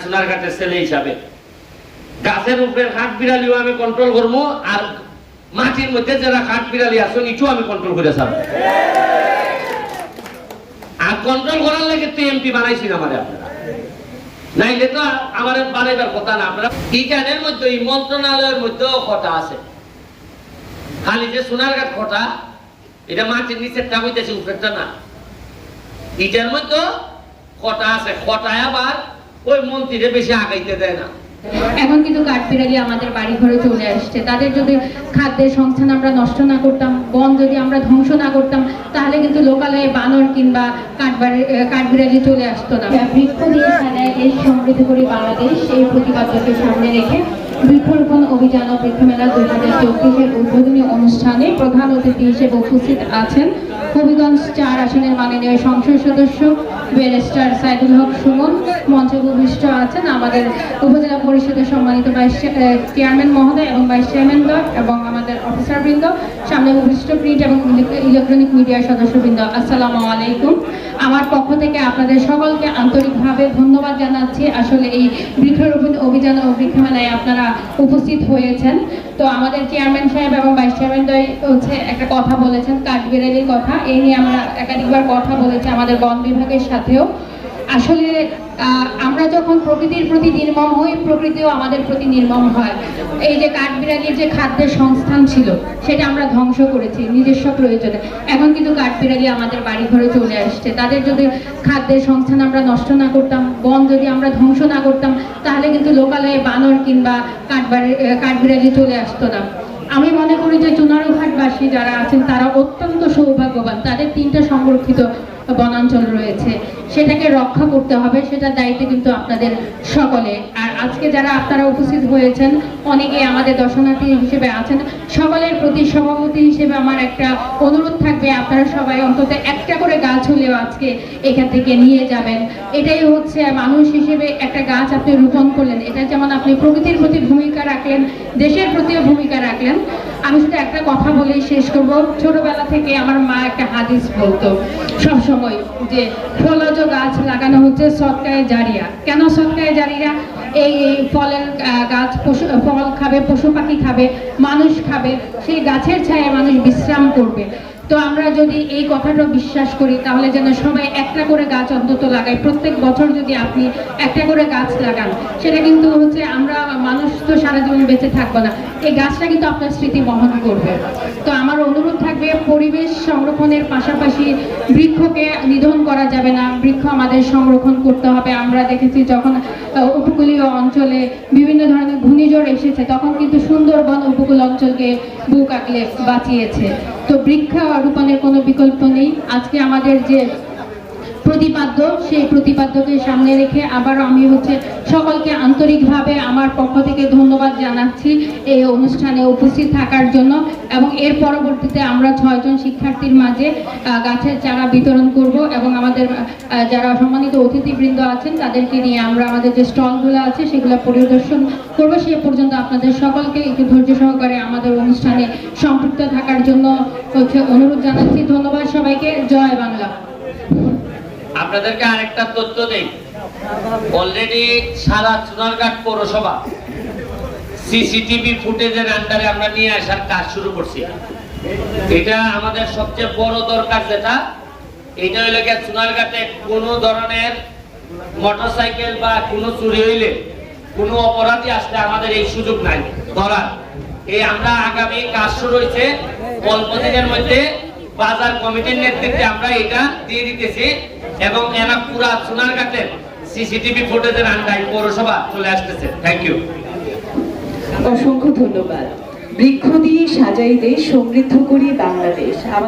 সোনারঘাটের ছেলে হিসাবে গাছের উপরে হাট বিড়ালিও আমি কন্ট্রোল করবো, আর মাটির মধ্যে যারা হাট বিড়ালি আছে নিচেও আমি কন্ট্রোল করে ছাড়বো। আর কন্ট্রোল করার লাগে তো এমপি বানাইছি না আমাদের, আপনারা নাইলে তো আমার বানাইবার কথা না। আপনারা বিজ্ঞানের মধ্যে এই মন্ত্রণালয়ের মধ্যেও খটা আছে, খালি যে সোনারঘাট খটা এটা মাটির নিচেরটা হইতেছে, উপরেরটা না। এটার মধ্যে খটা আছে, খটায় আবার ওই মন্ত্রীরে বেশি আগাইতে দেয় না। এখন কিন্তু কাঠবিড়ালি আমাদের বাড়ি ঘরে চলে আসছে। তাদের যদি খাদ্যের সংস্থান আমরা নষ্ট না করতাম, বন যদি আমরা ধ্বংস না করতাম, তাহলে কিন্তু লোকালয়ে বানর কিংবা কাঠবিড়ালি চলে আসতো না। বৃক্ষ দিয়ে সাজায় দেশ, সমৃদ্ধ করি বাংলাদেশ, এই প্রতিপাদ্যকে সামনে রেখে বৃক্ষরোপণ অভিযান ও বৃক্ষমেলা 2024-এর উদ্বোধনী অনুষ্ঠানে প্রধান অতিথি হিসেবে উপস্থিত আছেন হবিগঞ্জ 4 আসনের মাননীয় সংসদ সদস্য ব্যারিস্টার সাইদুল হক সুমন। মঞ্চে উপবিষ্ট আছেন আমাদের উপজেলা পরিষদের সম্মানিত ভাইস চেয়ারম্যান মহোদয় এবং ভাইস চেয়ারম্যান এবং আমাদের অফিসারবৃন্দ, সামনে উপবিষ্ট প্রিন্ট এবং ইলেকট্রনিক মিডিয়ার সদস্যবৃন্দ। আসসালামু আলাইকুম। আমার পক্ষ থেকে আপনাদের সকলকে আন্তরিকভাবে ধন্যবাদ জানাচ্ছি। আসলে এই বৃক্ষরোপণ অভিযান ও বৃক্ষমেলায় আপনারা উপস্থিত হয়েছেন। তো আমাদের চেয়ারম্যান সাহেব এবং ভাইস চেয়ারম্যান হচ্ছে একটা কথা বলেছেন, কাঠবিড়ালির কথা। এই নিয়ে আমরা একাধিকবার কথা বলেছি আমাদের বন বিভাগের সাথেও। আসলে আমরা যখন প্রকৃতির প্রতি নির্মম হই, প্রকৃতিও আমাদের প্রতি নির্মম হয়। এই যে কাঠবিড়ালির যে খাদ্যের সংস্থান ছিল সেটা আমরা ধ্বংস করেছি নিজস্ব প্রয়োজনে। এখন কিন্তু কাঠবিড়ালি আমাদের বাড়ি ঘরে চলে আসছে। তাদের যদি খাদ্যের সংস্থান আমরা নষ্ট না করতাম, বন যদি আমরা ধ্বংস না করতাম, তাহলে কিন্তু লোকালয়ে বানর কিংবা কাঠবিড়ালি চলে আসতো না। আমি মনে করি যে চুনারুঘাটবাসী যারা আছেন তারা অত্যন্ত সৌভাগ্যবান। তাদের 3টা সংরক্ষিত বনাঞ্চল রয়েছে, সেটাকে রক্ষা করতে হবে, সেটার দায়িত্ব কিন্তু আপনাদের সকলে। আর আজকে যারা আপনারা উপস্থিত হয়েছেন, অনেকে আমাদের দর্শনার্থী হিসেবে আছেন, সকলের প্রতি সভাপতি হিসেবে আমার একটা অনুরোধ থাকবে, আপনারা সবাই অন্তত একটা করে গাছ হলেও আজকে এখান থেকে নিয়ে যাবেন। এটাই হচ্ছে মানুষ হিসেবে একটা গাছ আপনি রোপণ করলেন, এটা যেমন আপনি প্রকৃতির প্রতি ভূমিকা রাখলেন, দেশের প্রতিও ভূমিকা রাখলেন। আমি শুধু একটা কথা বলেই শেষ করব। ছোটবেলা থেকে আমার মা একটা হাদিস বলতো সবসময় যে ফলজ গাছ লাগানো হচ্ছে সদকায়ে জারিয়া। কেন সদকায়ে জারিয়া? এই ফলের গাছ ফল খাবে, পশু পাখি খাবে, মানুষ খাবে, সেই গাছের ছায়ায় মানুষ বিশ্রাম করবে। তো আমরা যদি এই কথাটা বিশ্বাস করি, তাহলে যেন সবাই একটা করে গাছ অন্তত লাগাই। প্রত্যেক বছর যদি আপনি একটা করে গাছ লাগান, সেটা কিন্তু হচ্ছে আমরা মানুষ তো সারা জীবন বেঁচে থাকবো না, এই গাছটা কিন্তু আপনার স্মৃতি বহন করবে। তো আমার অনুরোধ থাকবে, পরিবেশ সংরক্ষণের পাশাপাশি বৃক্ষকে নিধন করা যাবে না, বৃক্ষ আমাদের সংরক্ষণ করতে হবে। আমরা দেখেছি যখন উপকূলীয় অঞ্চলে বিভিন্ন ধরনের ঘূর্ণিঝড় এসেছে, তখন কিন্তু সুন্দরবন উপকূল অঞ্চলকে বুক আগলে বাঁচিয়েছে। তো বৃক্ষরোপণের কোনো বিকল্প নেই। আজকে আমাদের যে প্রতিপাদ্য, সেই প্রতিপাদ্যকে সামনে রেখে আবারও আমি সকলকে আন্তরিকভাবে আমার পক্ষ থেকে ধন্যবাদ জানাচ্ছি এই অনুষ্ঠানে উপস্থিত থাকার জন্য। এবং এর পরবর্তীতে আমরা 6 জন শিক্ষার্থীর মাঝে গাছের চারা বিতরণ করব এবং আমাদের যারা সম্মানিত অতিথিবৃন্দ আছেন তাদেরকে নিয়ে আমরা আমাদের যে স্টলগুলো আছে সেগুলো পরিদর্শন করব। সে পর্যন্ত আপনাদের সকলকে একটু ধৈর্য সহকারে আমাদের অনুষ্ঠানে সম্পৃক্ত থাকার জন্য অনুরোধ জানাচ্ছি। ধন্যবাদ সবাইকে। জয় বাংলা। আপনাদেরকে আরেকটা তথ্য দেই, অলরেডি সারা চুনারঘাট পৌরসভা সিসিটিভি ফুটেজের আন্ডারে আমরা নিয়ে আসার কাজ শুরু করছি। এটা আমাদের সবচেয়ে বড় দরকার, যেটা এটা হইলে চুনারঘাটে কোনো ধরনের মোটরসাইকেল বা কোনো চুরি হইলে, কোনো অপরাধী আসলে আমাদের এই সুযোগ নাই ধরার। এই আমরা আগামী কাজ শুরু হয়েছে, অল্প দিনের মধ্যে বাজার কমিটির নেতৃত্বে আমরা এটা দিয়ে দিতেছি এবং এরা পুরা সোনারঘাটের সিসিটিভি ফুটেজের আন্ডারে পৌরসভা চলে আসতেছে। Thank you. অসংখ্য ধন্যবাদ। বৃক্ষ দিয়ে সাজাই দেশ, সমৃদ্ধ করি বাংলাদেশ।